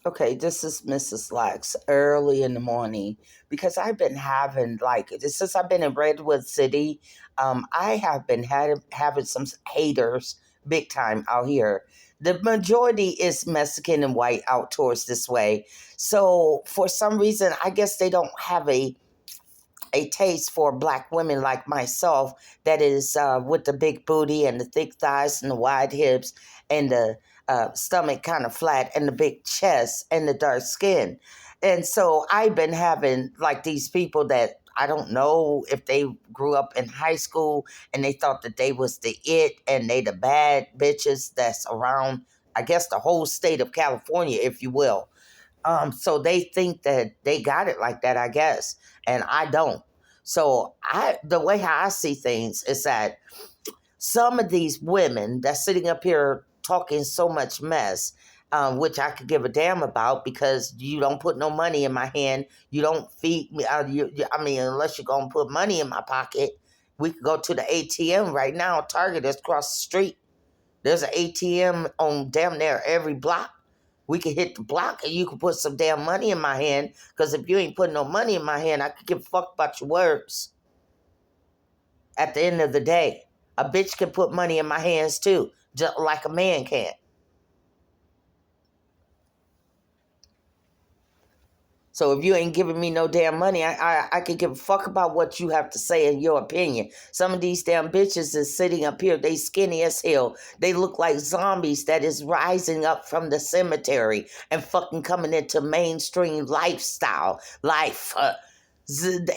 Okay, this is Mrs. Lax early in the morning because I've been having since I've been in Redwood City, I have been having some haters big time out here. The majority is Mexican and white out towards this way. So for some reason, I guess they don't have a taste for black women like myself that is with the big booty and the thick thighs and the wide hips and the stomach kind of flat and the big chest and the dark skin. And so I've been having like these people that I don't know if they grew up in high school and they thought that they was the it and they the bad bitches that's around, I guess, the whole state of California, if you will. So they think that they got it like that, I guess, and I don't. So the way how I see things is that some of these women that's sitting up here talking so much mess, which I could give a damn about because you don't put no money in my hand, you don't feed me. I mean, unless you're gonna put money in my pocket, we could go to the ATM right now. Target is across the street. There's an ATM on damn near every block. We could hit the block and you could put some damn money in my hand. Because if you ain't putting no money in my hand, I could give a fuck about your words. At the end of the day, a bitch can put money in my hands too, just like a man can. So if you ain't giving me no damn money, I could give a fuck about what you have to say in your opinion. Some of these damn bitches is sitting up here, they skinny as hell. They look like zombies that is rising up from the cemetery and fucking coming into mainstream lifestyle life.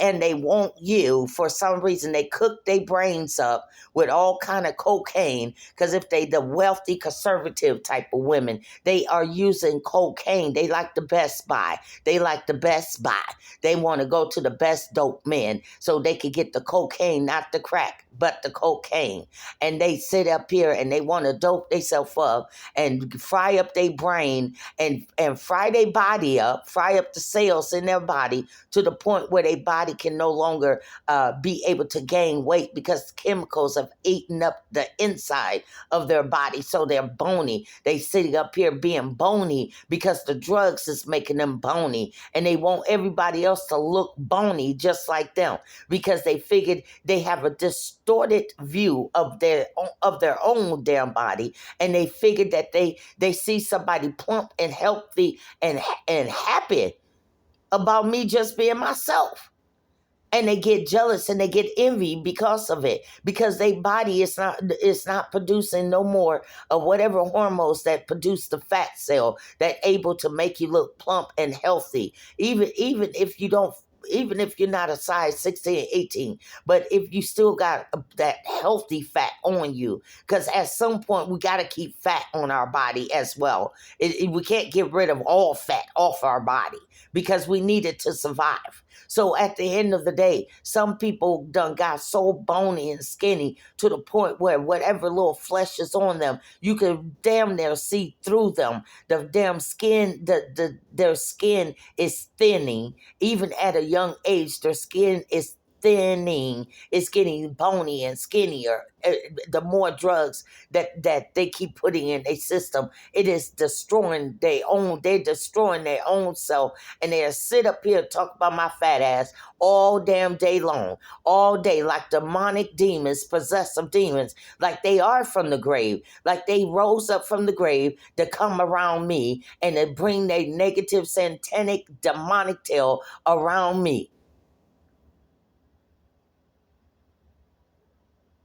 And they want you for some reason. They cook their brains up with all kind of cocaine because if they the wealthy conservative type of women, they are using cocaine. They like the Best Buy. They like the Best Buy. They want to go to the best dope men so they could get the cocaine, not the crack, but the cocaine. And they sit up here and they want to dope themselves up and fry up their brain and fry their body up, fry up the cells in their body to the point where their body can no longer be able to gain weight because chemicals have eaten up the inside of their body. So they're bony. They sitting up here being bony because the drugs is making them bony. And they want everybody else to look bony just like them because they figured they have a distorted view of their own damn body. And they figured that they see somebody plump and healthy and happy about me just being myself. And they get jealous and they get envy because of it, because their body is not producing no more of whatever hormones that produce the fat cell that able to make you look plump and healthy. Even if you don't, even if you're not a size 16, 18, but if you still got that healthy fat on you, because at some point we got to keep fat on our body as well. We can't get rid of all fat off our body because we need it to survive. So at the end of the day, some people done got so bony and skinny to the point where whatever little flesh is on them, you can damn near see through them. The damn skin, their skin is thinning. Even at a young age, their skin is thinning. It's getting bony and skinnier. The more drugs that they keep putting in their system, it is destroying they're destroying their own self. And they'll sit up here and talk about my fat ass all damn day long, all day, like demonic demons, possessive demons, like they are from the grave, like they rose up from the grave to come around me and to bring their negative, satanic, demonic tail around me.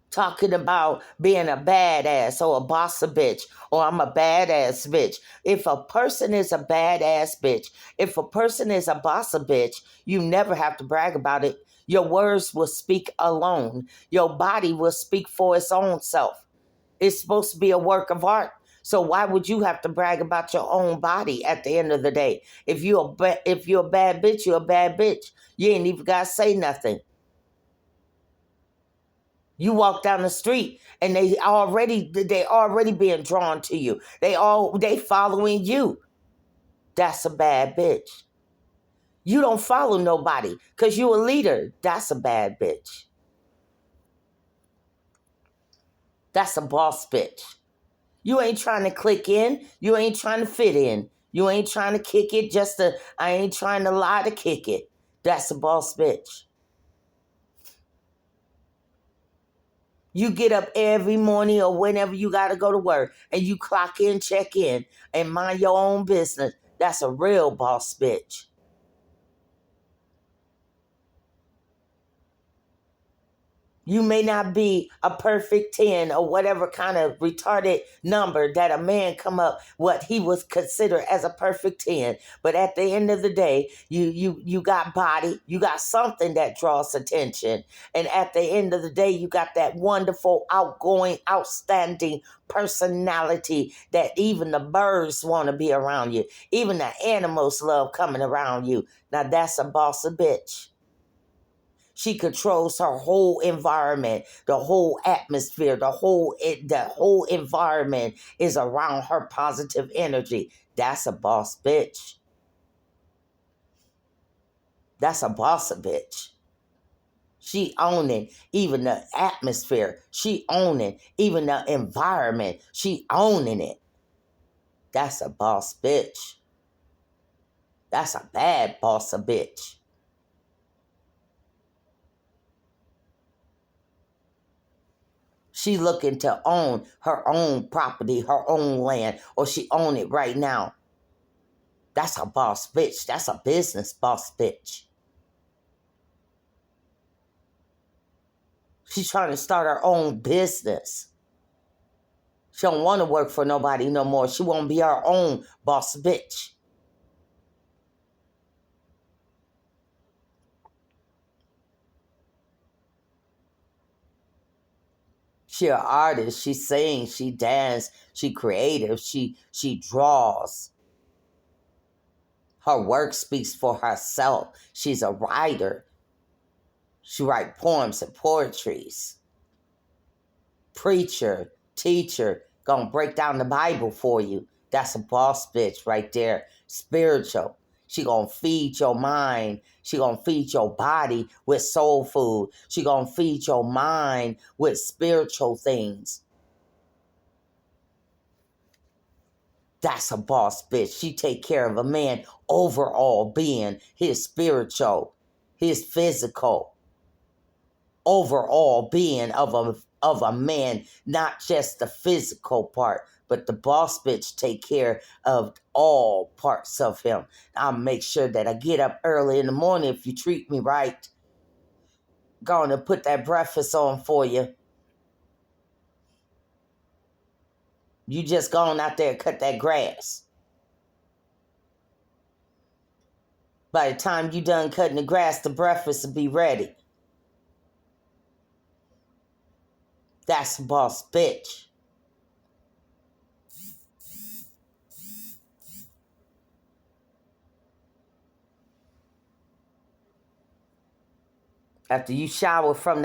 Talking about being a badass or a bossa bitch or I'm a badass bitch. If a person is a badass bitch, if a person is a bossa bitch, you never have to brag about it. Your words will speak alone. Your body will speak for its own self. It's supposed to be a work of art. So why would you have to brag about your own body at the end of the day? If you're a bad bitch, you're a bad bitch. You ain't even got to say nothing. You walk down the street and they already being drawn to you. They following you. That's a bad bitch. You don't follow nobody because you a leader. That's a bad bitch. That's a boss bitch. You ain't trying to click in. You ain't trying to fit in. You ain't trying to kick it I ain't trying to lie to kick it. That's a boss bitch. You get up every morning or whenever you got to go to work and you clock in, check in, and mind your own business. That's a real boss bitch. You may not be a perfect 10 or whatever kind of retarded number that a man come up what he was considered as a perfect 10. But at the end of the day, you got body, you got something that draws attention. And at the end of the day, you got that wonderful, outgoing, outstanding personality that even the birds want to be around you. Even the animals love coming around you. Now that's a boss of bitch. She controls her whole environment, the whole atmosphere, the whole environment is around her positive energy. That's a boss bitch. That's a boss bitch. She owning even the atmosphere. She owning even the environment. She owning it. That's a boss bitch. That's a bad boss bitch. She looking to own her own property, her own land, or she own it right now. That's a boss bitch. That's a business boss bitch. She's trying to start her own business. She don't want to work for nobody no more. She won't be her own boss bitch. She an artist. She sings. She dance. She creative. She draws. Her work speaks for herself. She's a writer. She write poems and poetries. Preacher, teacher, gonna break down the Bible for you. That's a boss bitch right there. Spiritual. She gonna feed your mind. She gonna feed your body with soul food. She gonna feed your mind with spiritual things. That's a boss bitch. She take care of a man overall being, his spiritual, his physical, overall being of a man, not just the physical part, but the boss bitch take care of all parts of him. I'll make sure that I get up early in the morning if you treat me right. Going to put that breakfast on for you. You just going out there and cut that grass. By the time you done cutting the grass, the breakfast will be ready. That's a boss bitch. After you shower from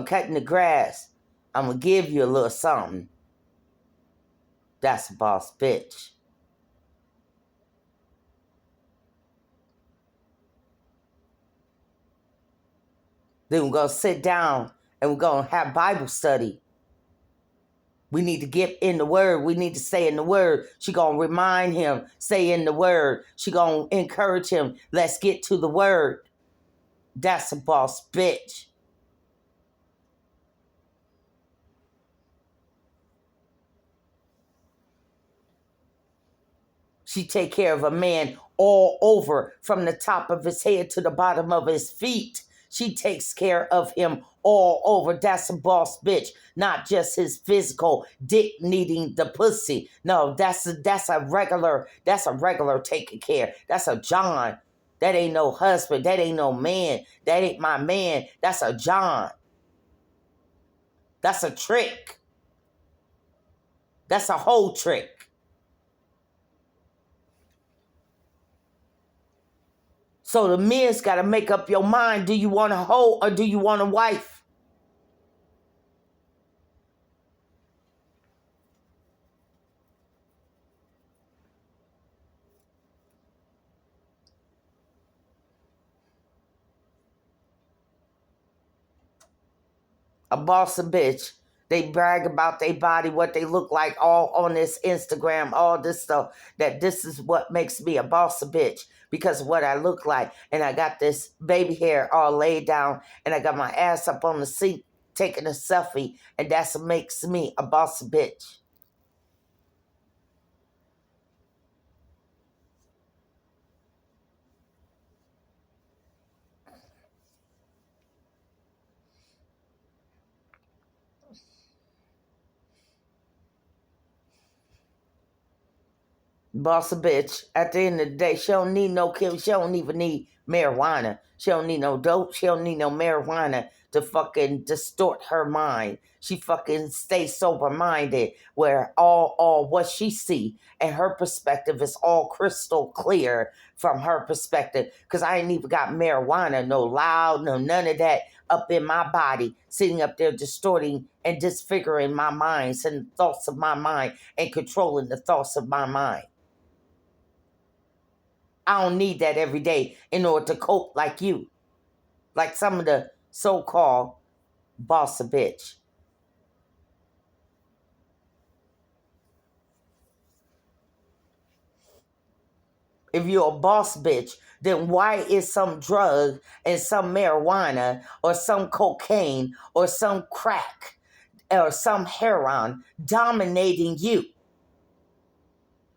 cutting the grass, I'm going to give you a little something. That's a boss bitch. Then we're going to sit down and we're going to have Bible study. We need to get in the word. We need to stay in the word. She going to remind him, stay in the word. She going to encourage him, let's get to the word. That's a boss bitch. She take care of a man all over, from the top of his head to the bottom of his feet. She takes care of him all over. That's a boss bitch. Not just his physical dick needing the pussy. No, that's a regular taking care. That's a John. That ain't no husband. That ain't no man. That ain't my man. That's a John. That's a trick. That's a whole trick. So the men's got to make up your mind. Do you want a hoe or do you want a wife? A boss a bitch They brag about their body, what they look like, all on this Instagram, all this stuff. That this is what makes me a boss bitch because of what I look like. And I got this baby hair all laid down, and I got my ass up on the seat taking a selfie, and that's what makes me a boss bitch. Boss a bitch. At the end of the day, she don't need no Kim. She don't even need marijuana. She don't need no dope. She don't need no marijuana to fucking distort her mind. She fucking stays sober minded, where all what she see and her perspective is all crystal clear from her perspective. Cause I ain't even got marijuana, no loud, no none of that up in my body, sitting up there distorting and disfiguring my mind, sending thoughts of my mind and controlling the thoughts of my mind. I don't need that every day in order to cope like you. Like some of the so-called boss of bitch. If you're a boss bitch, then why is some drug and some marijuana or some cocaine or some crack or some heroin dominating you?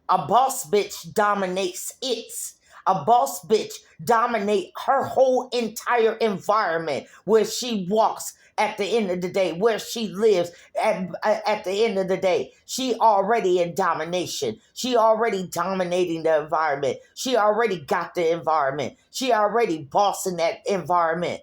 A boss bitch dominates its. A boss bitch dominate her whole entire environment where she walks at the end of the day, where she lives at the end of the day. She already in domination. She already dominating the environment. She already got the environment. She already bossing that environment.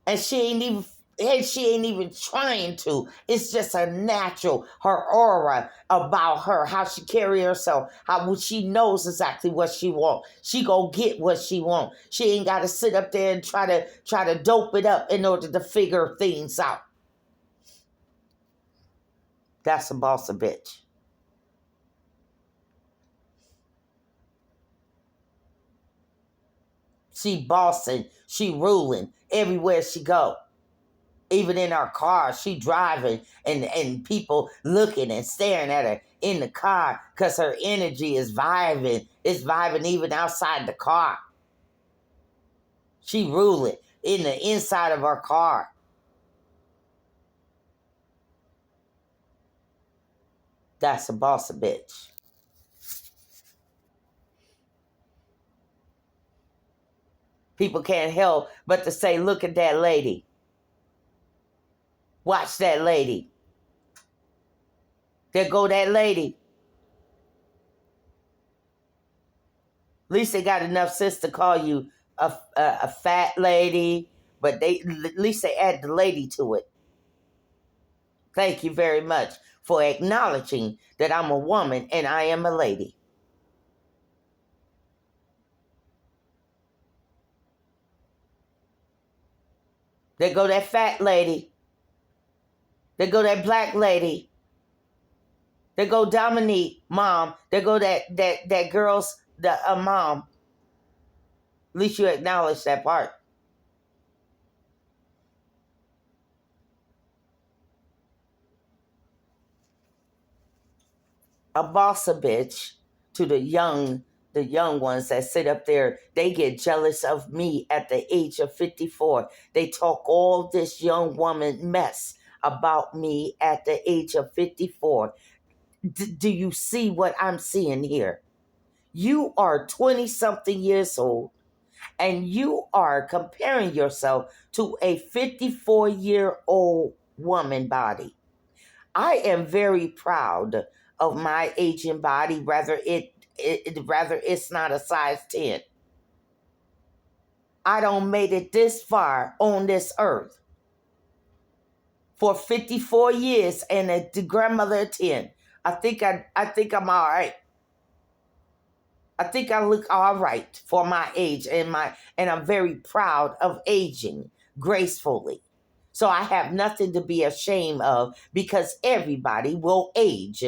And she ain't even trying to. It's just a natural, her aura about her, how she carry herself, how she knows exactly what she want. She go get what she want. She ain't got to sit up there and try to dope it up in order to figure things out. That's a boss of bitch. She bossing, she ruling everywhere she go. Even in our car, she driving and people looking and staring at her in the car because her energy is vibing. It's vibing even outside the car. She ruling in the inside of our car. That's a boss of bitch. People can't help but to say, look at that lady. Watch that lady. There go that lady. At least they got enough sense to call you a fat lady, but at least they add the lady to it. Thank you very much for acknowledging that I'm a woman and I am a lady. There go that fat lady. There go that black lady. There go Dominique, mom. There go that girl's mom. At least you acknowledge that part. A boss a bitch to the young ones that sit up there. They get jealous of me at the age of 54. They talk all this young woman mess about me at the age of 54. Do you see what I'm seeing here? You are 20 something years old and you are comparing yourself to a 54-year-old woman body. I am very proud of my aging body, rather it's not a size 10. I don't made it this far on this earth for 54 years and the grandmother of 10. I think I'm all right. I think I look all right for my age and I'm very proud of aging gracefully. So I have nothing to be ashamed of because everybody will age.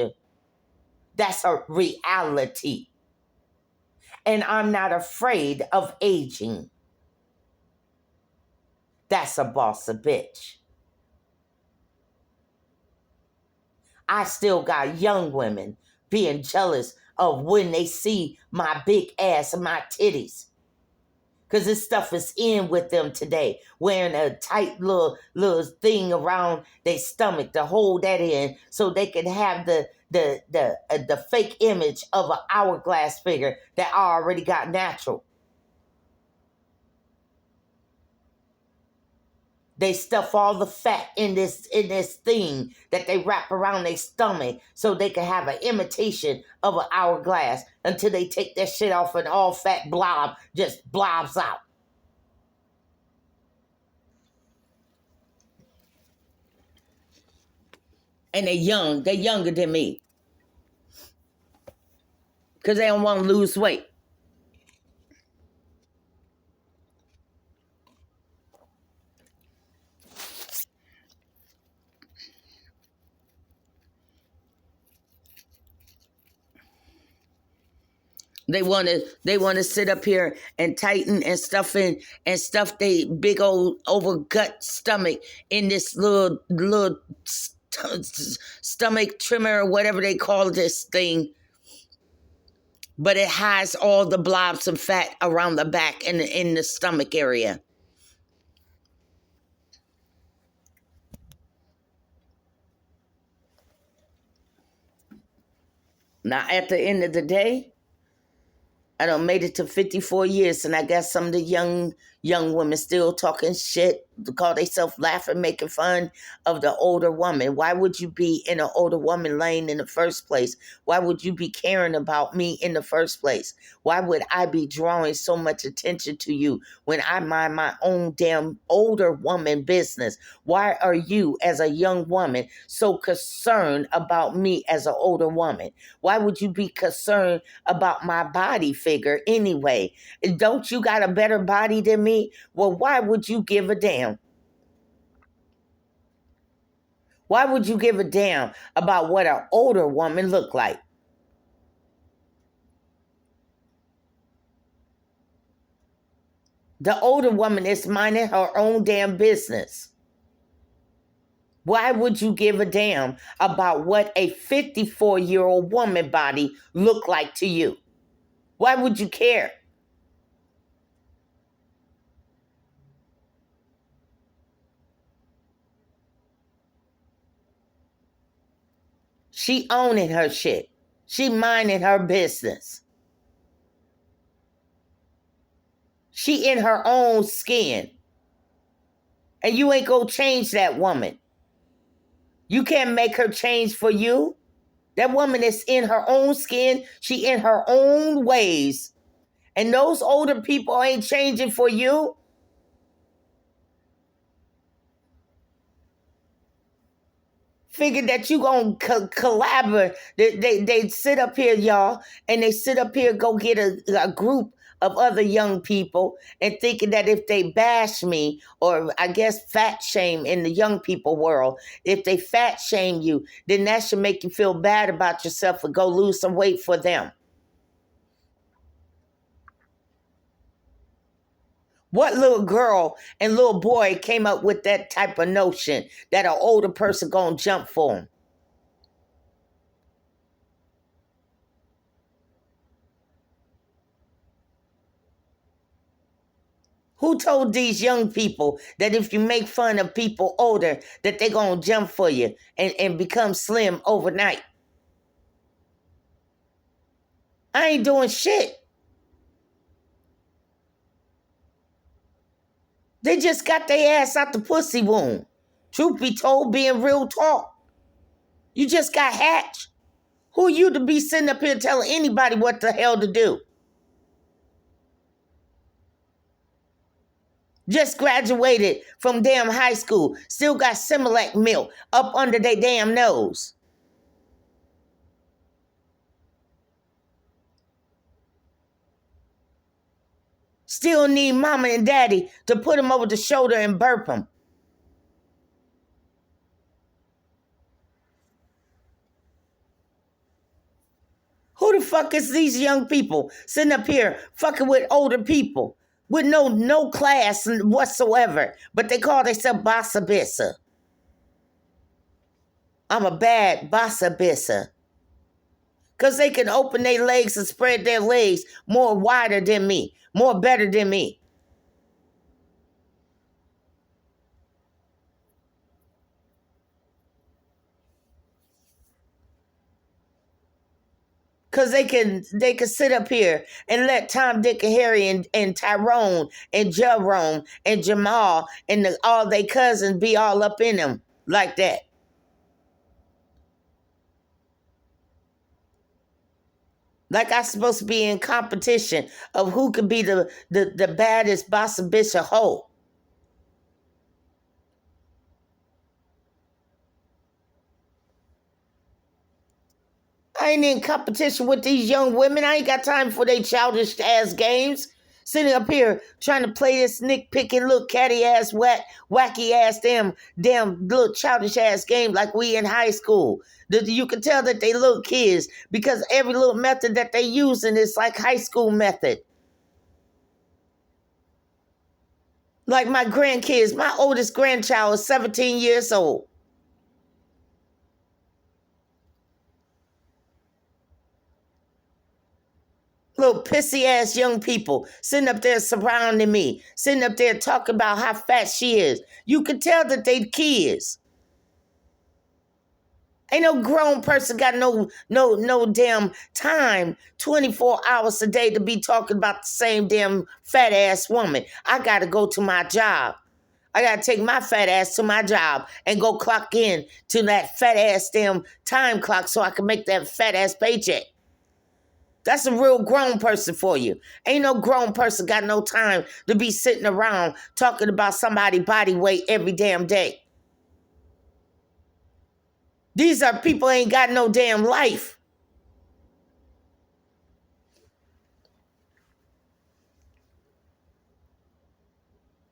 That's a reality. And I'm not afraid of aging. That's a boss a bitch. I still got young women being jealous of when they see my big ass and my titties. Because this stuff is in with them today. Wearing a tight little thing around their stomach to hold that in so they can have the fake image of an hourglass figure that I already got natural. They stuff all the fat in this thing that they wrap around their stomach so they can have an imitation of an hourglass until they take that shit off and all fat blob just blobs out. And they're young. They're younger than me. Because they don't want to lose weight. They want to sit up here and tighten and stuff they big old over gut stomach in this little stomach trimmer or whatever they call this thing. But it hides all the blobs of fat around the back and in the stomach area. Now, at the end of the day, I done made it to 54 years, and I got some of the young women still talking shit, call themselves laughing, making fun of the older woman. Why would you be in an older woman lane in the first place? Why would you be caring about me in the first place? Why would I be drawing so much attention to you when I mind my own damn older woman business? Why are you, as a young woman, so concerned about me as an older woman? Why would you be concerned about my body figure anyway? Don't you got a better body than me? Well, why would you give a damn? Why would you give a damn about what an older woman look like? The older woman is minding her own damn business. Why would you give a damn about what a 54-year-old woman body look like to you? Why would you care? She owning her shit. She minding her business. She in her own skin. And you ain't gonna change that woman. You can't make her change for you. That woman is in her own skin. She in her own ways. And those older people ain't changing for you. Figure that you gonna collaborate. They sit up here, y'all, and they sit up here, go get a group of other young people and thinking that if they bash me, or I guess fat shame in the young people world, if they fat shame you, then that should make you feel bad about yourself and go lose some weight for them. What little girl and little boy came up with that type of notion that an older person gonna jump for them? Who told these young people that if you make fun of people older, that they gonna jump for you and become slim overnight? I ain't doing shit. They just got their ass out the pussy womb. Truth be told, being real talk. You just got hatched. Who are you to be sitting up here telling anybody what the hell to do? Just graduated from damn high school. Still got Similac milk up under their damn nose. Still need mama and daddy to put them over the shoulder and burp them. Who the fuck is these young people sitting up here fucking with older people? with no class whatsoever, but they call themselves Bossa Bissa. I'm a bad Bossa Bissa. Because they can open their legs and spread their legs more wider than me, more better than me. Because they can sit up here and let Tom, Dick, and Harry and Tyrone and Jerome and Jamal and all their cousins be all up in them like that. Like I'm supposed to be in competition of who could be the baddest bossa bitch of hoe. I ain't in competition with these young women. I ain't got time for their childish ass games. Sitting up here trying to play this nitpicking little catty ass wacky ass damn little childish ass game like we in high school. You can tell that they little kids because every little method that they using is like high school method. Like my grandkids, my oldest grandchild is 17 years old. Little pissy ass young people sitting up there surrounding me, sitting up there talking about how fat she is. You can tell that they kids. Ain't no grown person got no damn time 24 hours a day to be talking about the same damn fat ass woman. I gotta go to my job. I gotta take my fat ass to my job and go clock in to that fat ass damn time clock so I can make that fat ass paycheck. That's a real grown person for you. Ain't no grown person got no time to be sitting around talking about somebody's body weight every damn day. These are people ain't got no damn life.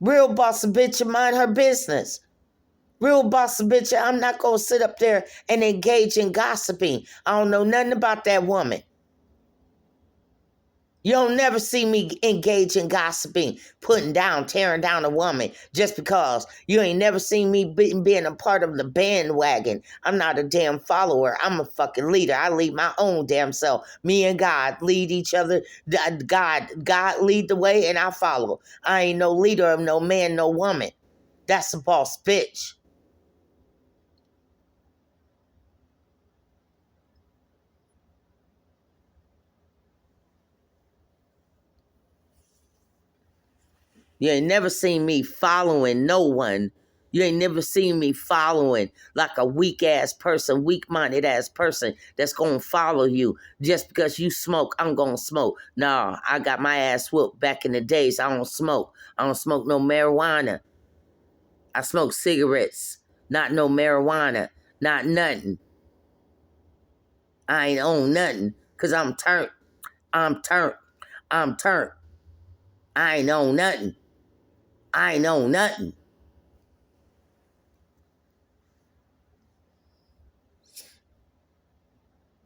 Real boss bitch mind her business. Real boss bitch, I'm not going to sit up there and engage in gossiping. I don't know nothing about that woman. You don't never see me engage in gossiping, putting down, tearing down a woman just because. You ain't never seen me being a part of the bandwagon. I'm not a damn follower. I'm a fucking leader. I lead my own damn self. Me and God lead each other. God lead the way and I follow. I ain't no leader of no man, no woman. That's a boss bitch. You ain't never seen me following no one. You ain't never seen me following like a weak-ass person, weak-minded ass person that's going to follow you. Just because you smoke, I'm going to smoke. Nah, I got my ass whooped back in the days. I don't smoke. I don't smoke no marijuana. I smoke cigarettes, not no marijuana, not nothing. I ain't own nothing because I'm turned. I'm turned. I'm turned. I ain't own nothing. I ain't own nothing.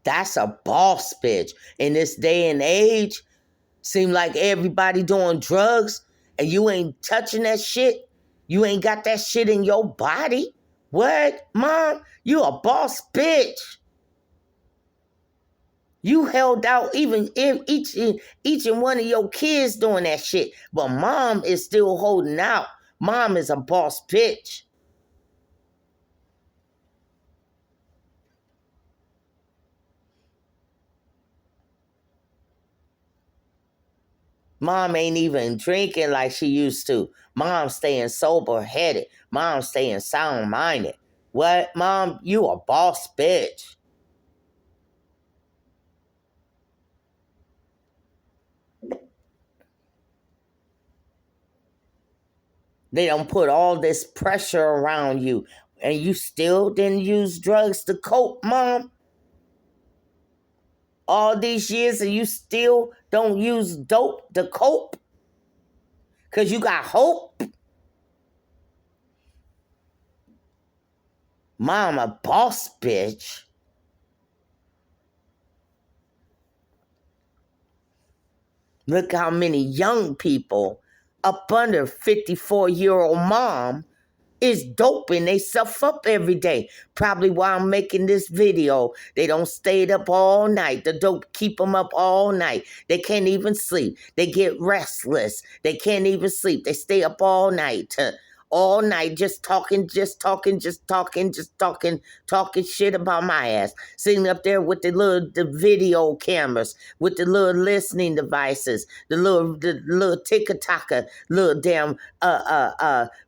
That's a boss bitch. In this day and age, seem like everybody doing drugs and you ain't touching that shit. You ain't got that shit in your body. What, mom? You a boss bitch. You held out even in each and one of your kids doing that shit. But mom is still holding out. Mom is a boss bitch. Mom ain't even drinking like she used to. Mom staying sober-headed. Mom staying sound-minded. What, Mom? You a boss bitch. They don't put all this pressure around you. And you still didn't use drugs to cope, Mom? All these years and you still don't use dope to cope? Because you got hope? Mom, a boss bitch. Look how many young people up under 54-year-old mom is doping theyself up every day. Probably while I'm making this video, they don't stay up all night. The dope keep them up all night. They can't even sleep. They get restless. They can't even sleep. They stay up all night. All night just talking shit about my ass. Sitting up there with the video cameras, with the little listening devices, the little tick-a-tocker, little damn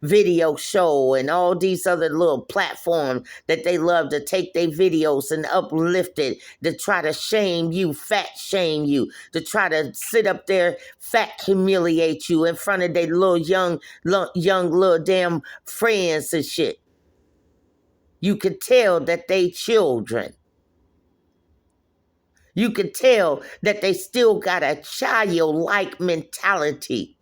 video show, and all these other little platforms that they love to take their videos and uplift it, to try to shame you, fat shame you, to try to sit up there, fat humiliate you in front of their little young little damn friends and shit. You could tell that they children. You could tell that they still got a childlike mentality.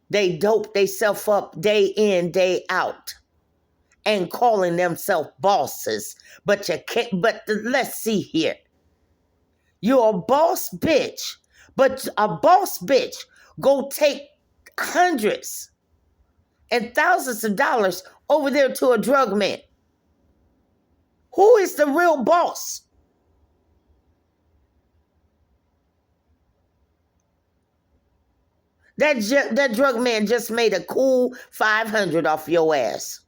They dope themselves up day in, day out, and calling themselves bosses. But you can't. But let's see here. You're a boss bitch, but a boss bitch go take hundreds and thousands of dollars over there to a drug man. Who is the real boss? That drug man just made a cool $500 off your ass.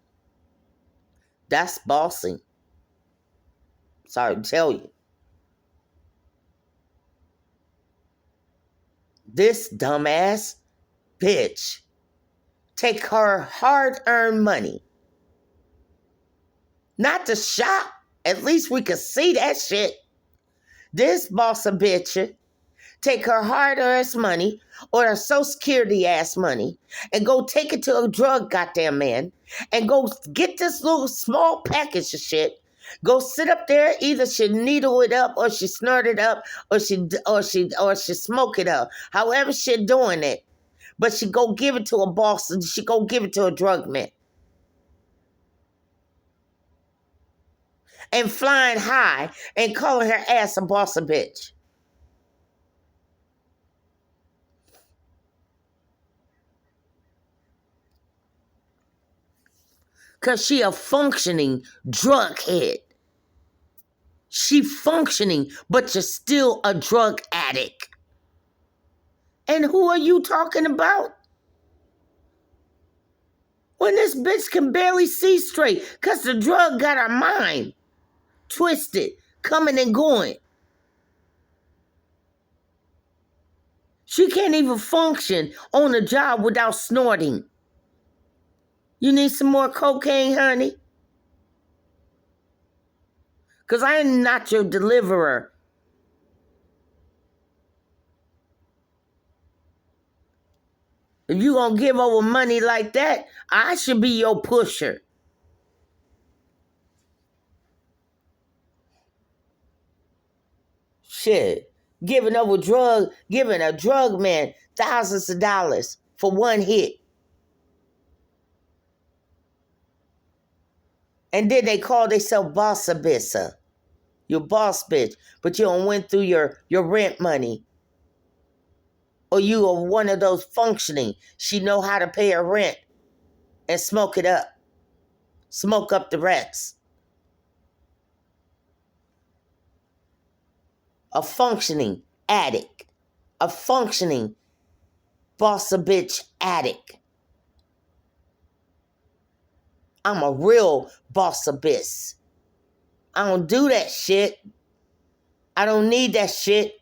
That's bossing. Sorry to tell you. This dumbass bitch take her hard-earned money. Not to shop. At least we could see that shit. This boss of bitch take her hard-earned money or her Social Security ass money and go take it to a drug goddamn man and go get this little small package of shit. Go sit up there. Either she needle it up or she snort it up or she smoke it up. However she doing it. But she go give it to a boss and she go give it to a drug man. And flying high and calling her ass a boss a bitch. Because she a functioning drug head. She functioning, but you're still a drug addict. And who are you talking about? When this bitch can barely see straight because the drug got her mind twisted, coming and going. She can't even function on the job without snorting. You need some more cocaine, honey? Because I am not your deliverer. If you going to give over money like that, I should be your pusher. Shit. Giving a drug man thousands of dollars for one hit. And then they call themselves boss abissa. You're boss bitch, but you don't went through your rent money. Or you are one of those functioning. She know how to pay her rent and smoke it up. Smoke up the rest. A functioning addict. A functioning boss a bitch addict. I'm a real boss abyss. I don't do that shit. I don't need that shit.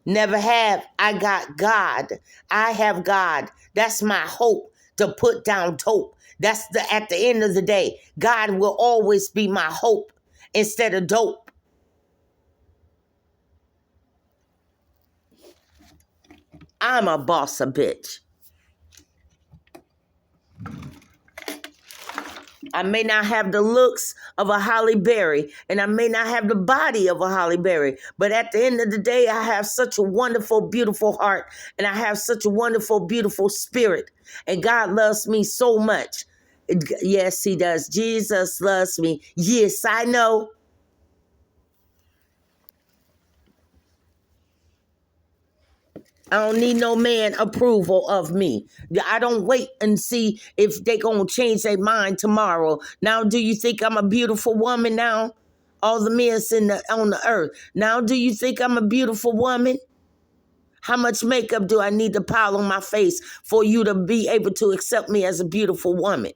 Never have. I got God. I have God. That's my hope to put down dope. At the end of the day, God will always be my hope instead of dope. I'm a boss a bitch. I may not have the looks of a Halle Berry, and I may not have the body of a Halle Berry, but at the end of the day, I have such a wonderful, beautiful heart, and I have such a wonderful, beautiful spirit, and God loves me so much. Yes, he does. Jesus loves me. Yes, I know. I don't need no man approval of me. I don't wait and see if they gonna change their mind tomorrow. Now, do you think I'm a beautiful woman now? All the men on the earth. Now, do you think I'm a beautiful woman? How much makeup do I need to pile on my face for you to be able to accept me as a beautiful woman?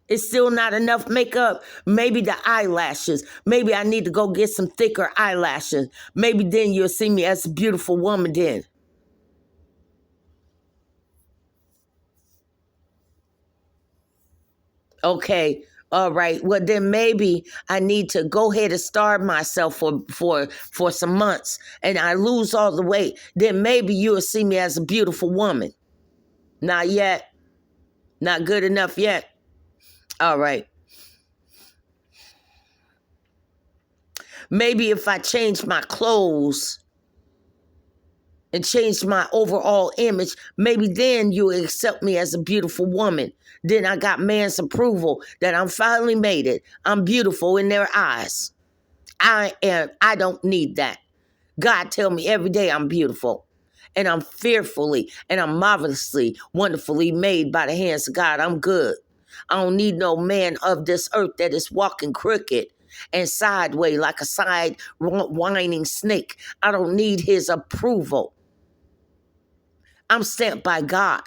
It's still not enough makeup. Maybe the eyelashes. Maybe I need to go get some thicker eyelashes. Maybe then you'll see me as a beautiful woman then. Okay. All right. Well, then maybe I need to go ahead and starve myself for some months and I lose all the weight. Then maybe you'll see me as a beautiful woman. Not yet. Not good enough yet. All right. Maybe if I change my clothes and change my overall image, maybe then you'll accept me as a beautiful woman. Then I got man's approval that I'm finally made it. I'm beautiful in their eyes. I don't need that. God tell me every day I'm beautiful. And I'm fearfully and I'm marvelously, wonderfully made by the hands of God. I'm good. I don't need no man of this earth that is walking crooked and sideways like a side whining snake. I don't need his approval. I'm sent by God.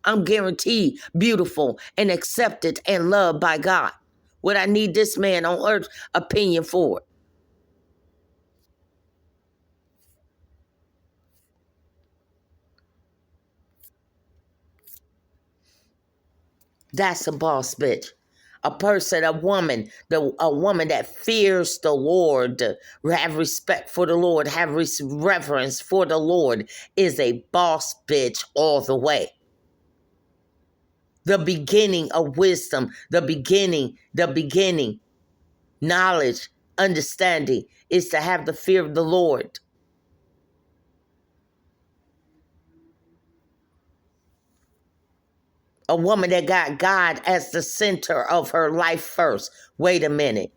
I'm guaranteed beautiful and accepted and loved by God. What I need this man on earth opinion for? That's a boss bitch. A person, a woman, a woman that fears the Lord, have respect for the Lord, have reverence for the Lord, is a boss bitch all the way. The beginning of wisdom, the beginning, knowledge, understanding is to have the fear of the Lord. A woman that got God as the center of her life first. Wait a minute.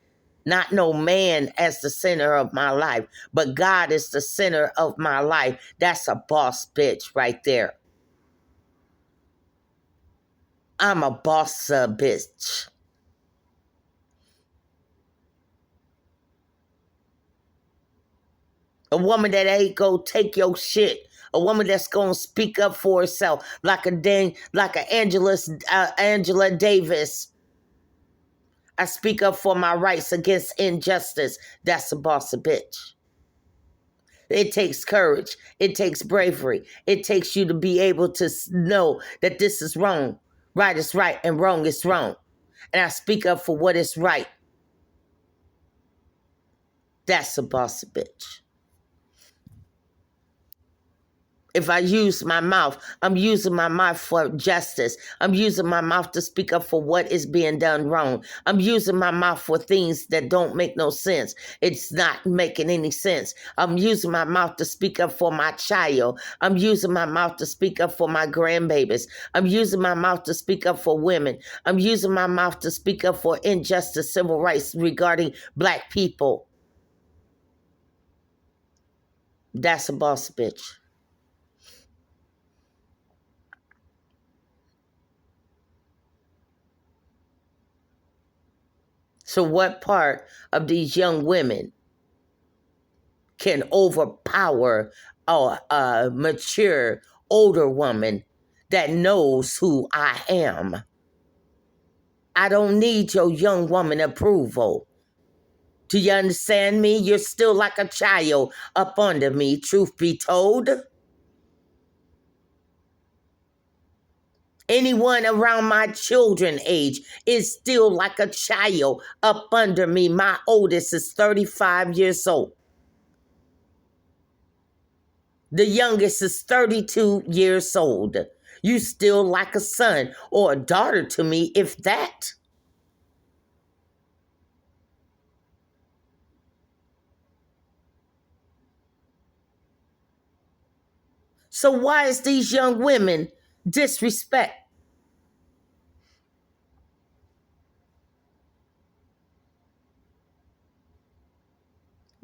Not no man as the center of my life, but God is the center of my life. That's a boss bitch right there. I'm a boss bitch. A woman that ain't go take your shit. A woman that's gonna speak up for herself, like a Angela Davis. I speak up for my rights against injustice. That's a boss bitch. It takes courage. It takes bravery. It takes you to be able to know that this is wrong. Right is right and wrong is wrong. And I speak up for what is right. That's a boss bitch. If I use my mouth, I'm using my mouth for justice. I'm using my mouth to speak up for what is being done wrong. I'm using my mouth for things that don't make no sense. It's not making any sense. I'm using my mouth to speak up for my child. I'm using my mouth to speak up for my grandbabies. I'm using my mouth to speak up for women. I'm using my mouth to speak up for injustice, civil rights regarding Black people. That's a boss bitch. So what part of these young women can overpower a mature, older woman that knows who I am? I don't need your young woman approval. Do you understand me? You're still like a child up under me, truth be told. Anyone around my children age is still like a child up under me. My oldest is 35 years old. The youngest is 32 years old. You still like a son or a daughter to me, if that. So why is these young women disrespect?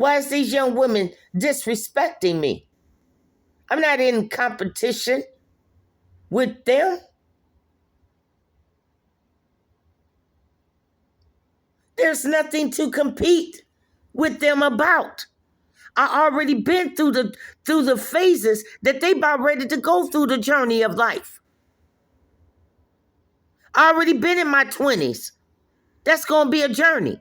Why is these young women disrespecting me? I'm not in competition with them. There's nothing to compete with them about. I already been through the phases that they about ready to go through the journey of life. I already been in my 20s. That's gonna be a journey.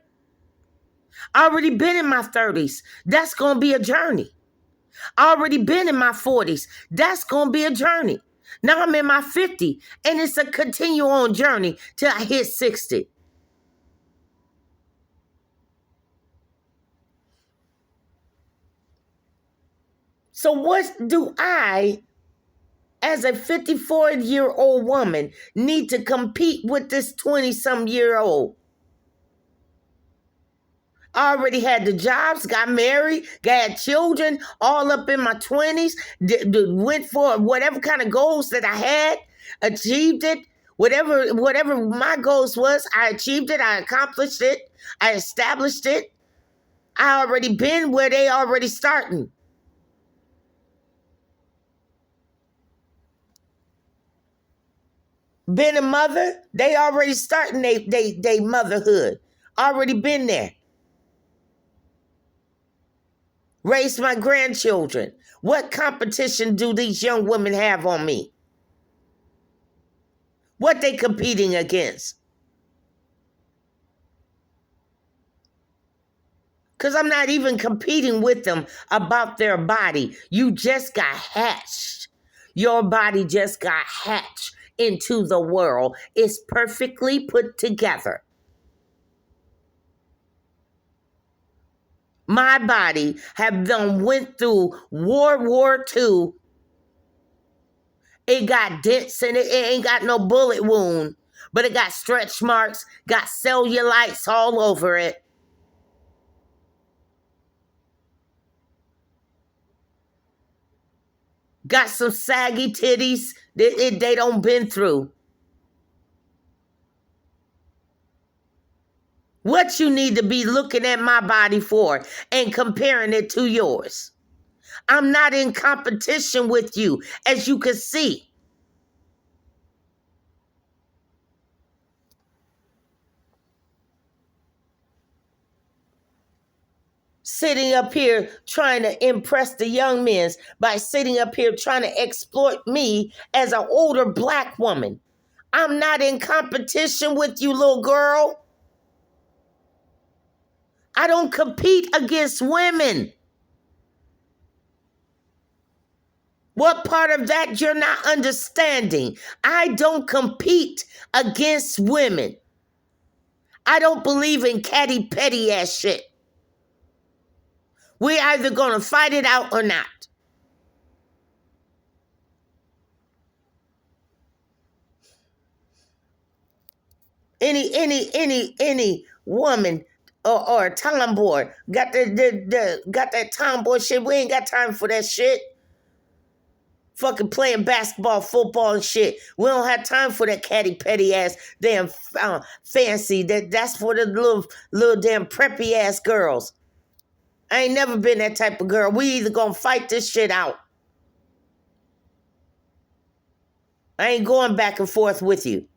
I already been in my 30s. That's gonna be a journey. I already been in my 40s. That's gonna be a journey. Now I'm in my 50, and it's a continue on journey till I hit 60. So what do I, as a 54-year-old woman, need to compete with this 20-some-year-old? I already had the jobs, got married, got children, all up in my 20s, went for whatever kind of goals that I had, achieved it. Whatever my goals was, I achieved it, I accomplished it, I established it. I already been where they already starting. Been a mother, they already starting they motherhood. Already been there. Raised my grandchildren. What competition do these young women have on me? What they competing against? Because I'm not even competing with them about their body. You just got hatched. Your body just got hatched into the world. It's perfectly put together. My body have done went through World War II. It got dents in it. It ain't got no bullet wound, but it got stretch marks, got cellulites all over it. Got some saggy titties that they don't been through. What you need to be looking at my body for and comparing it to yours. I'm not in competition with you, as you can see. Sitting up here trying to impress the young men by sitting up here trying to exploit me as an older black woman. I'm not in competition with you, little girl. I don't compete against women. What part of that you're not understanding? I don't compete against women. I don't believe in catty petty ass shit. We're either going to fight it out or not. Any woman or a tomboy got got that tomboy shit. We ain't got time for that shit. Fucking playing basketball, football, and shit. We don't have time for that catty petty ass damn fancy. That's for the little damn preppy ass girls. I ain't never been that type of girl. We either gonna fight this shit out. I ain't going back and forth with you.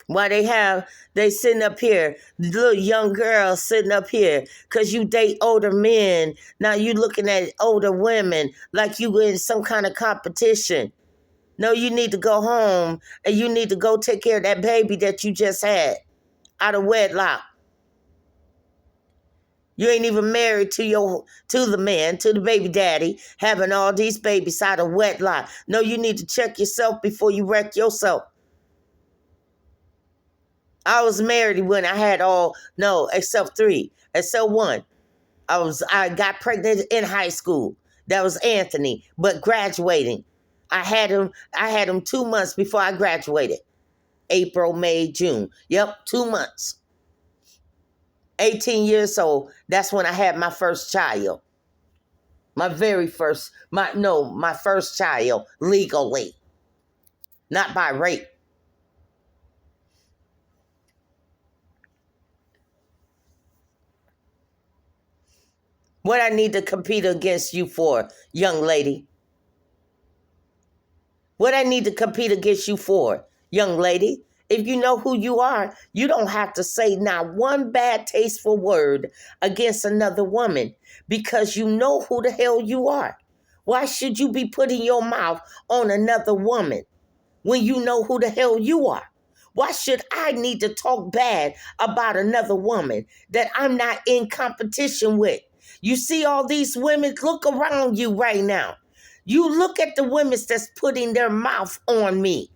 Why they sitting up here, little young girls sitting up here, because you date older men. Now you looking at older women like you in some kind of competition. No, you need to go home and you need to go take care of that baby that you just had out of wedlock. You ain't even married to the man, to the baby daddy, having all these babies out of wedlock. No, you need to check yourself before you wreck yourself. I was married when I had except 3, except 1. I got pregnant in high school. That was Anthony, but graduating. I had him 2 months before I graduated. April, May, June. Yep, 2 months. 18 years old. That's when I had my first child. My first child legally, not by rape. What I need to compete against you for, young lady? What I need to compete against you for, young lady? If you know who you are, you don't have to say not one bad, tasteful word against another woman because you know who the hell you are. Why should you be putting your mouth on another woman when you know who the hell you are? Why should I need to talk bad about another woman that I'm not in competition with? You see all these women, look around you right now. You look at the women that's putting their mouth on me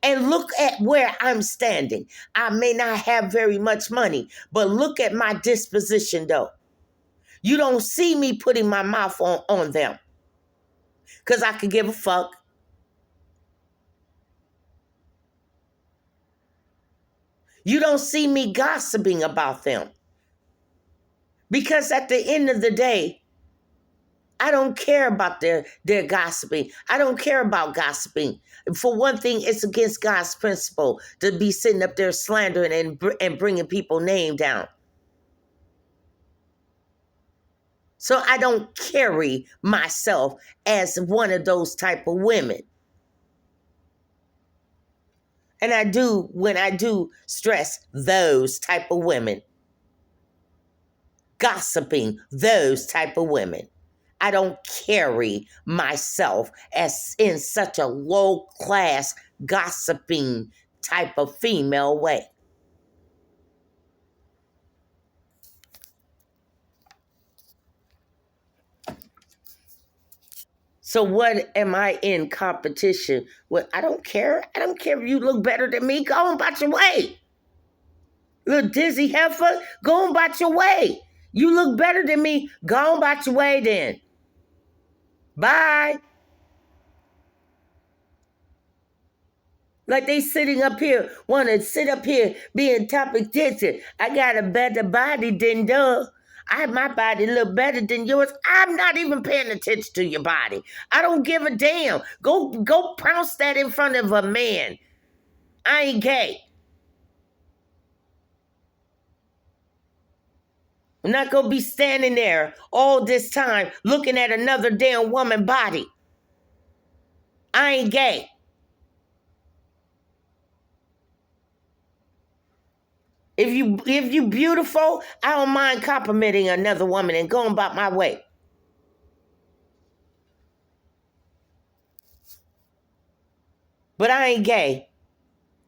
and look at where I'm standing. I may not have very much money, but look at my disposition though. You don't see me putting my mouth on them because I could give a fuck. You don't see me gossiping about them because at the end of the day, I don't care about their gossiping. I don't care about gossiping. For one thing, it's against God's principle to be sitting up there slandering and bringing people's name down. So I don't carry myself as one of those type of women. And I do, when I do stress those type of women, gossiping those type of women. I don't carry myself as in such a low class gossiping type of female way. So what am I in competition with? I don't care. I don't care if you look better than me. Go on about your way. Little dizzy heifer, go on about your way. You look better than me. Go on about your way then. Bye. Like they sitting up here, want to sit up here being top attention. I got a better body than duh. My body look better than yours. I'm not even paying attention to your body. I don't give a damn. Go pounce that in front of a man. I ain't gay. I'm not gonna be standing there all this time looking at another damn woman body. I ain't gay. If you beautiful, I don't mind complimenting another woman and going about my way. But I ain't gay.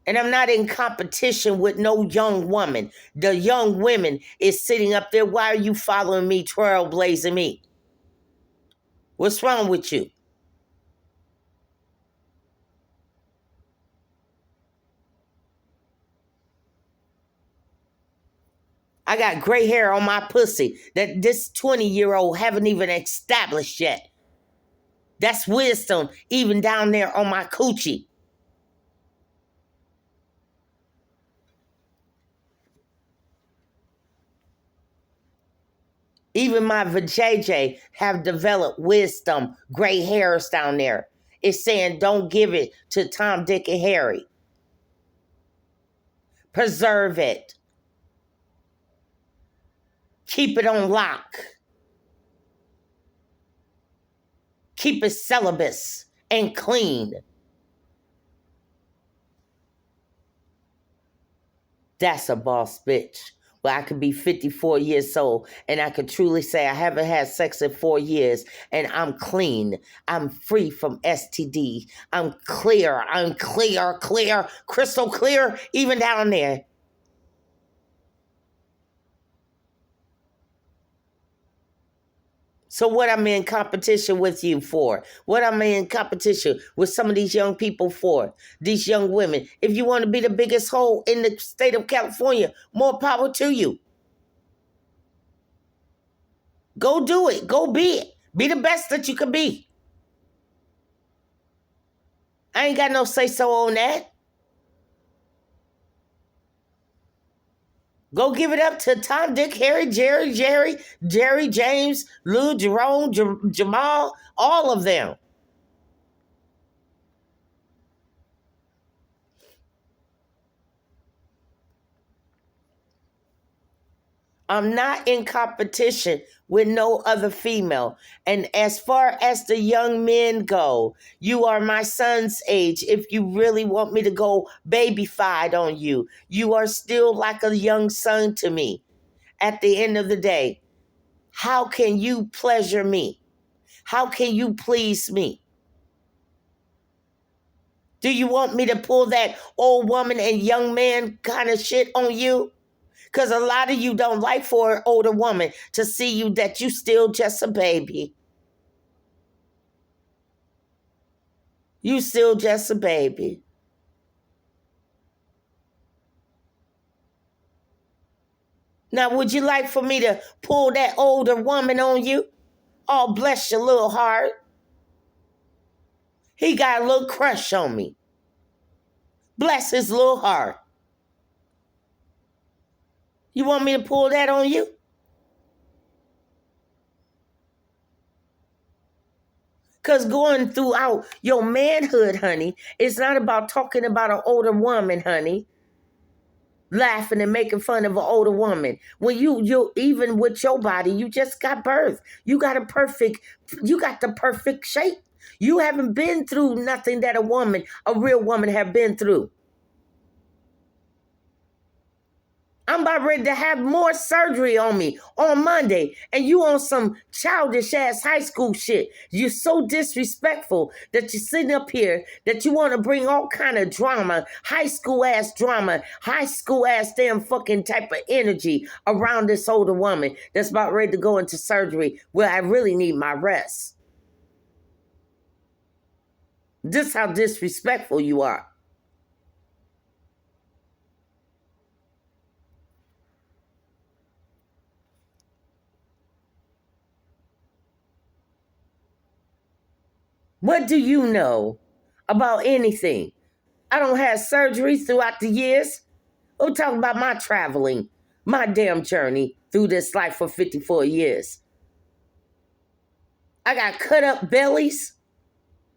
And I'm not in competition with no young woman. The young women is sitting up there. Why are you following me, trailblazing me? What's wrong with you? I got gray hair on my pussy that this 20-year-old haven't even established yet. That's wisdom even down there on my coochie. Even my vajayjay have developed wisdom, gray hairs down there. It's saying don't give it to Tom, Dick, and Harry. Preserve it. Keep it on lock. Keep it celibate and clean. That's a boss bitch. Well, I could be 54 years old and I could truly say I haven't had sex in 4 years and I'm clean. I'm free from STD. I'm clear, crystal clear, even down there. So what I'm in competition with you for? What I'm in competition with some of these young people for? These young women. If you want to be the biggest hoe in the state of California, more power to you. Go do it. Go be it. Be the best that you can be. I ain't got no say-so on that. Go give it up to Tom, Dick, Harry, Jerry, James, Lou, Jerome, Jamal, all of them. I'm not in competition with no other female. And as far as the young men go, you are my son's age. If you really want me to go babyfied on you, you are still like a young son to me. At the end of the day, how can you pleasure me? How can you please me? Do you want me to pull that old woman and young man kind of shit on you? Because a lot of you don't like for an older woman to see you that you still just a baby. You still just a baby. Now, would you like for me to pull that older woman on you? Oh, bless your little heart. He got a little crush on me. Bless his little heart. You want me to pull that on you? Because going throughout your manhood, honey, it's not about talking about an older woman, honey. Laughing and making fun of an older woman. When you even with your body, you just got birth. You got the perfect shape. You haven't been through nothing that a real woman have been through. I'm about ready to have more surgery on me on Monday, and you on some childish ass high school shit. You're so disrespectful that you're sitting up here that you want to bring all kind of drama, high school ass damn fucking type of energy around this older woman that's about ready to go into surgery where I really need my rest. This is how disrespectful you are. What do you know about anything? I don't have surgeries throughout the years. We're talking about my traveling, my damn journey through this life for 54 years. I got cut up bellies.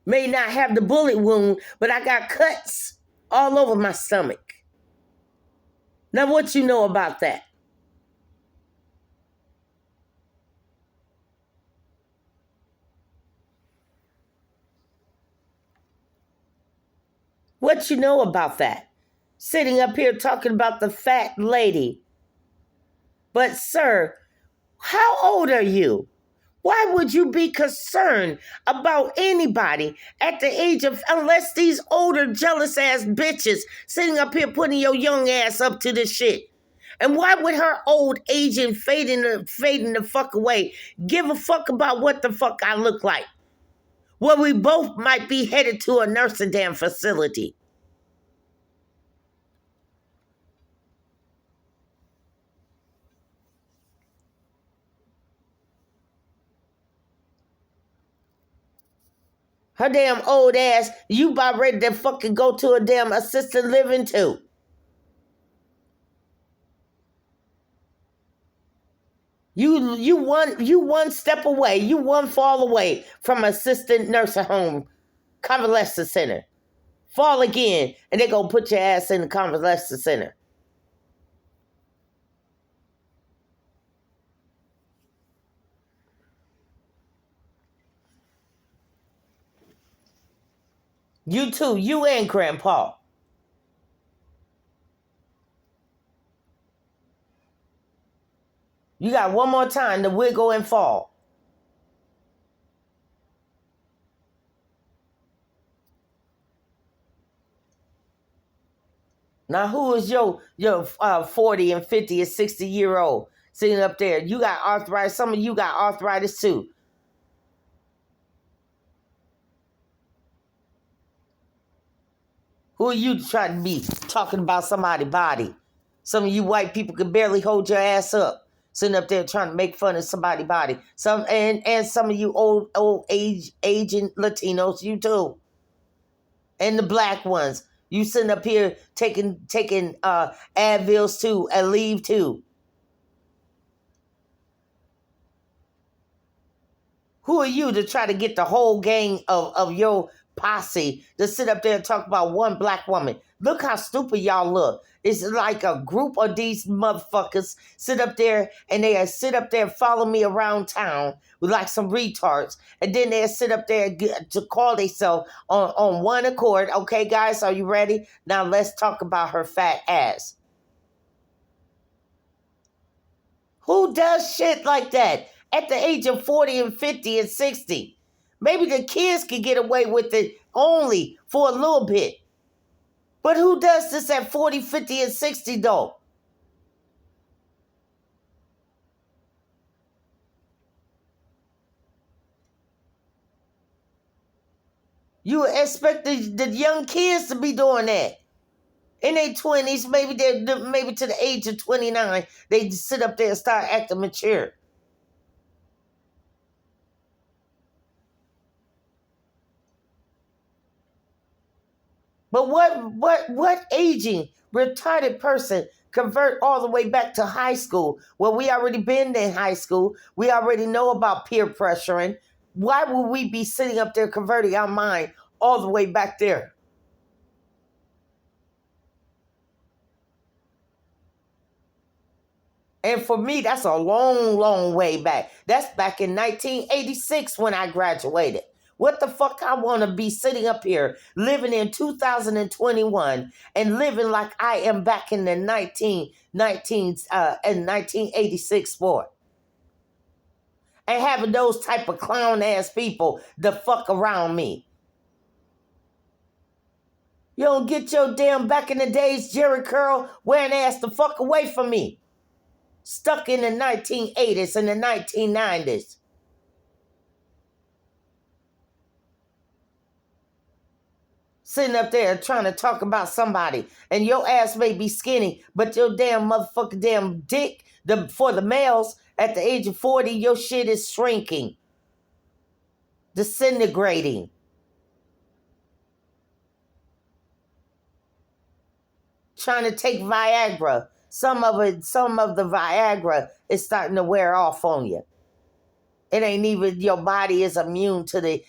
May not have the bullet wound, but I got cuts all over my stomach. Now, what you know about that? What you know about that? Sitting up here talking about the fat lady. But sir, how old are you? Why would you be concerned about anybody at the age of, unless these older jealous ass bitches sitting up here putting your young ass up to this shit? And why would her old aging fading the fuck away give a fuck about what the fuck I look like? Well, we both might be headed to a nursing damn facility. Her damn old ass, you about ready to fucking go to a damn assisted living too. You one step away, you one fall away from assisted nursing home, convalescent center. Fall again, and they gonna put your ass in the convalescent center. You too, you and Grandpa. You got one more time to wiggle and fall. Now, who is your 40 and 50 and 60-year-old sitting up there? You got arthritis. Some of you got arthritis too. Who are you trying to be talking about somebody's body? Some of you white people can barely hold your ass up, sitting up there trying to make fun of somebody's body. And some of you aging Latinos, you too. And the black ones. You sitting up here taking Advils too and leave too. Who are you to try to get the whole gang of your posse to sit up there and talk about one black woman? Look how stupid y'all look. It's like a group of these motherfuckers sit up there and they sit up there and follow me around town with like some retards. And then they sit up there to call themselves on one accord. Okay, guys, are you ready? Now let's talk about her fat ass. Who does shit like that at the age of 40 and 50 and 60? Maybe the kids can get away with it only for a little bit. But who does this at 40, 50, and 60 though? You expect the young kids to be doing that. In their 20s, maybe to the age of 29, they sit up there and start acting mature. But what aging retarded person convert all the way back to high school? Well, we already been in high school. We already know about peer pressuring. Why would we be sitting up there converting our mind all the way back there? And for me, that's a long, long way back. That's back in 1986 when I graduated. What the fuck I want to be sitting up here living in 2021 and living like I am back in the 1986 for? And having those type of clown ass people the fuck around me. You don't get your damn back in the days Jerry Curl wearing ass the fuck away from me. Stuck in the 1980s and the 1990s. Sitting up there trying to talk about somebody, and your ass may be skinny, but your damn motherfucking damn dick, for the males, at the age of 40, your shit is shrinking, disintegrating. Trying to take Viagra. Some of the Viagra is starting to wear off on you. It ain't even, your body is immune to the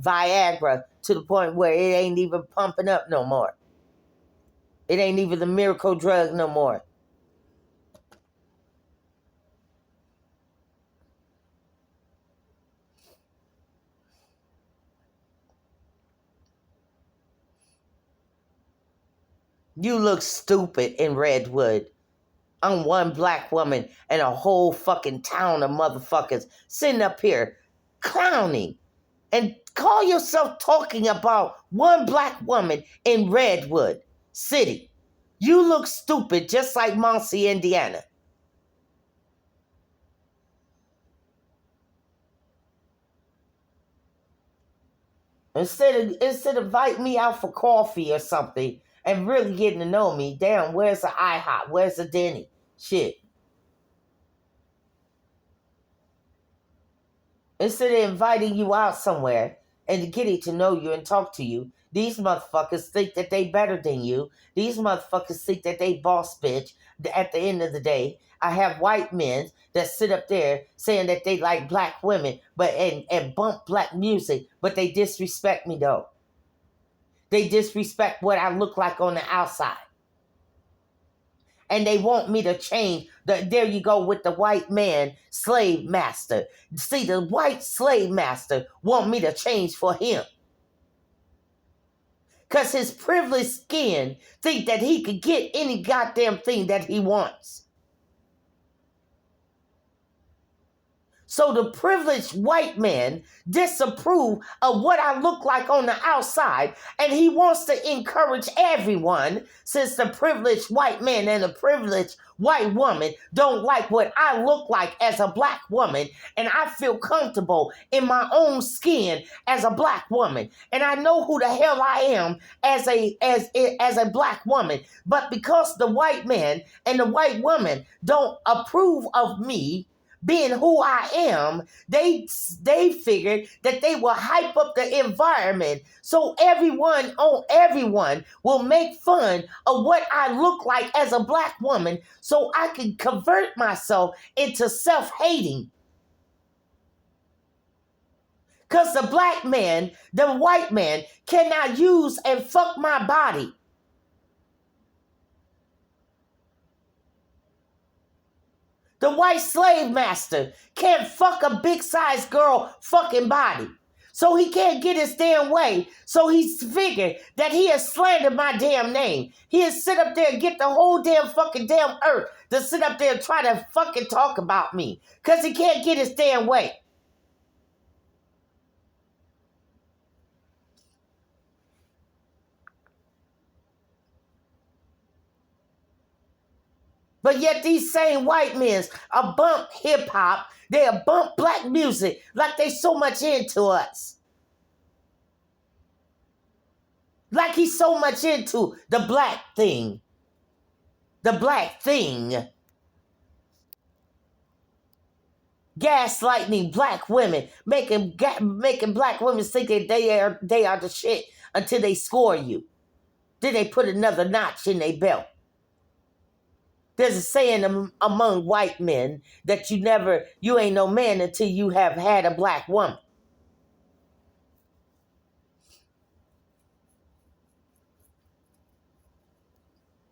Viagra to the point where it ain't even pumping up no more. It ain't even the miracle drug no more. You look stupid in Redwood. I'm one black woman and a whole fucking town of motherfuckers sitting up here clowning and call yourself talking about one black woman in Redwood City. You look stupid just like Muncie, Indiana. Instead of inviting me out for coffee or something and really getting to know me, damn, where's the IHOP? Where's the Denny? Shit. Instead of inviting you out somewhere and getting to know you and talk to you, these motherfuckers think that they better than you. These motherfuckers think that they boss bitch. At the end of the day, I have white men that sit up there saying that they like black women, but and bump black music, but they disrespect me though. They disrespect what I look like on the outside. And they want me to change. There you go with the white man slave master. See, the white slave master want me to change for him. Because his privileged skin think that he could get any goddamn thing that he wants. So the privileged white man disapprove of what I look like on the outside, and he wants to encourage everyone, since the privileged white man and the privileged white woman don't like what I look like as a black woman, and I feel comfortable in my own skin as a black woman, and I know who the hell I am as a black woman. But because the white man and the white woman don't approve of me being who I am, they figured that they will hype up the environment so everyone will make fun of what I look like as a black woman, so I can convert myself into self-hating. Because the black man, the white man, cannot use and fuck my body. The white slave master can't fuck a big-sized girl fucking body. So he can't get his damn way. So he's figured that he has slandered my damn name. He has sit up there and get the whole damn earth to sit up there and try to fucking talk about me. Because he can't get his damn way. But yet these same white men are bump hip-hop. They are bump black music like they so much into us. Like he's so much into the black thing. The black thing. Gaslighting black women. Making black women think that they are the shit until they score you. Then they put another notch in their belt. There's a saying among white men that you ain't no man until you have had a black woman.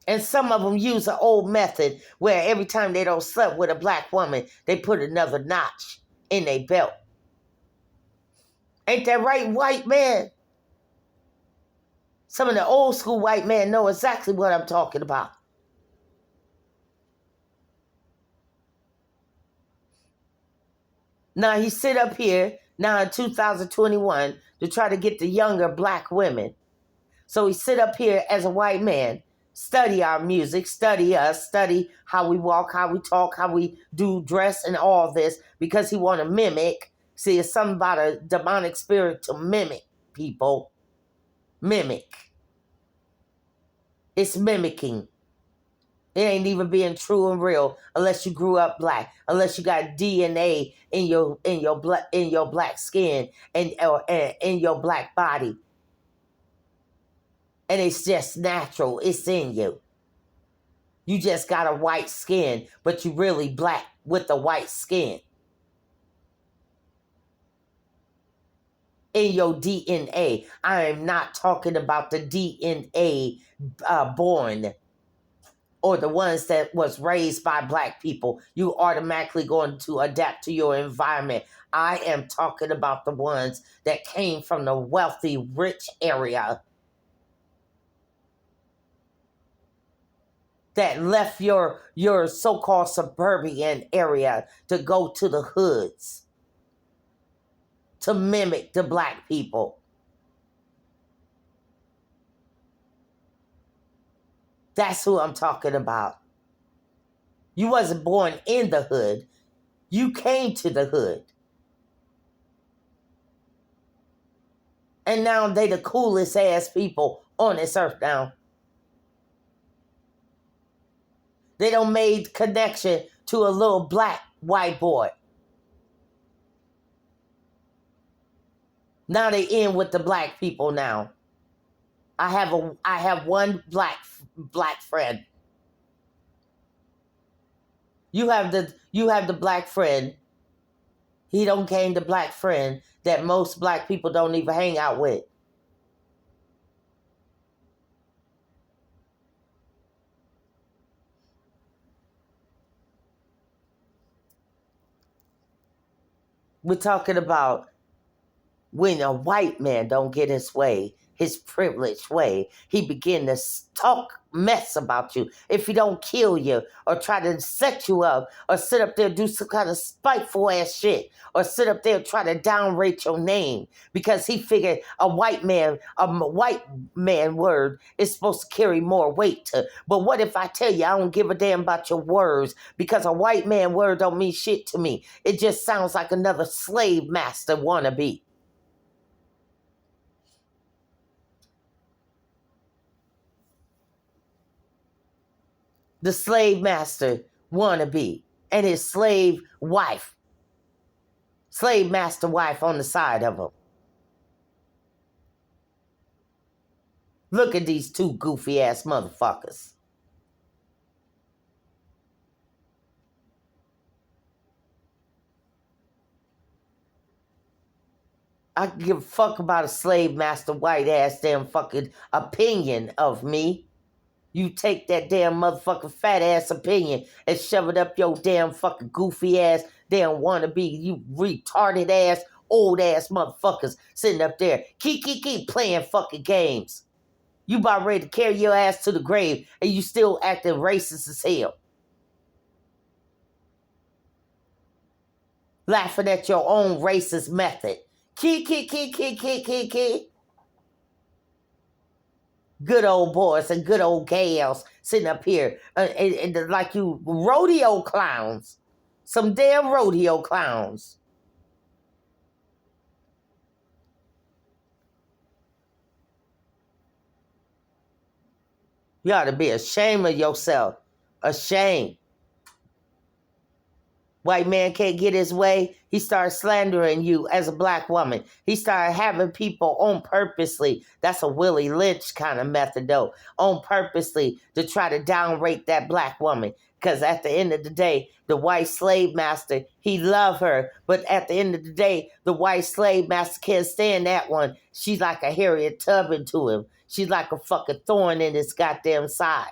And some of them use an old method where every time they don't sleep with a black woman, they put another notch in their belt. Ain't that right, white man? Some of the old school white men know exactly what I'm talking about. Now he sit up here now in 2021 to try to get the younger black women. So he sit up here as a white man, study our music, study us, study how we walk, how we talk, how we do dress and all this, because he want to mimic. See, it's something about a demonic spirit to mimic people. Mimic. It's mimicking. It ain't even being true and real unless you grew up black, unless you got DNA in your black skin and in your black body. And it's just natural. It's in you. You just got a white skin, but you really black with the white skin. In your DNA. I am not talking about the DNA born or the ones that was raised by black people. You automatically going to adapt to your environment. I am talking about the ones that came from the wealthy, rich area that left your so-called suburban area to go to the hoods to mimic the black people. That's who I'm talking about. You wasn't born in the hood. You came to the hood. And now they the coolest ass people on this earth now. They don't made connection to a little black white boy. Now they in with the black people now. I have one black friend. You have the black friend. He don't came the black friend that most black people don't even hang out with. We're talking about when a white man don't get his way, his privileged way, he begin to talk mess about you. If he don't kill you or try to set you up or sit up there and do some kind of spiteful ass shit or sit up there and try to downrate your name because he figured a white man word is supposed to carry more weight. But what if I tell you I don't give a damn about your words because a white man word don't mean shit to me. It just sounds like another slave master wannabe. The slave master wannabe. and his slave master wife on the side of him. Look at these two goofy ass motherfuckers. I can give a fuck about a slave master white ass damn fucking opinion of me. You take that damn motherfucking fat ass opinion and shove it up your damn fucking goofy ass damn wannabe, you retarded ass, old ass motherfuckers sitting up there. Keep playing fucking games. You about ready to carry your ass to the grave and you still acting racist as hell. Laughing at your own racist method. Keep. Good old boys and good old gals sitting up here and like you rodeo clowns. Some damn rodeo clowns. You ought to be ashamed of yourself. Ashamed. White man can't get his way. He started slandering you as a black woman. He started having people on purposely. That's a Willie Lynch kind of method, though. On purposely to try to downrate that black woman. Because at the end of the day, the white slave master, he loved her. But at the end of the day, the white slave master can't stand that one. She's like a Harriet Tubman to him. She's like a fucking thorn in his goddamn side.